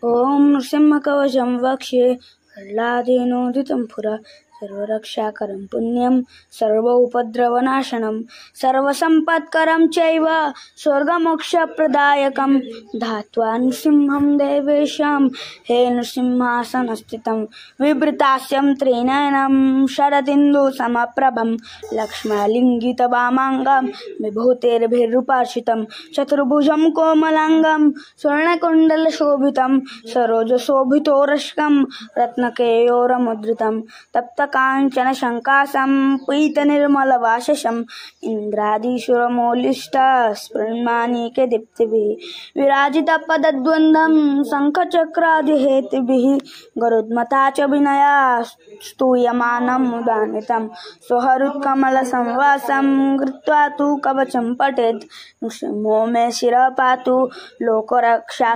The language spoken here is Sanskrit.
ॐ नृसिंहकवचं वक्ष्ये प्रह्लादेनोदितं पुरा सर्वरक्षाकरं पुण्यं सर्वोपद्रवनाशनं सर्वसम्पत्करं चैव स्वर्गमोक्षप्रदायकं धात्वा नृसिंहं देवेशं हे नृसिंहासनस्थितं विवृतास्यं त्रिनयनं शरदिन्दुसमप्रभं लक्ष्मणलिङ्गितवामाङ्गं विभूतिर्भिरुपार्चितं चतुर्भुजं कोमलाङ्गं स्वर्णकुण्डलशोभितं सरोजशोभितोरश्कं रत्नकेयोरमुद्रितं तप्तकाञ्चनशङ्कासं पीतनिर्मलवाससं इन्द्रादिशुरमौलिष्ठस्फुरन्माणिक्य दीप्तिभिः विराजितपदद्वन्द्वं शङ्खचक्रादिहेतिभिः गरुत्मथा च विनया स्तूयमानं मुदान्वितं स्वहरुत्कमलसंवासं कृत्वा तु कवचं पठेत् नृसिंहो मे शिरः पातु लोकरक्षा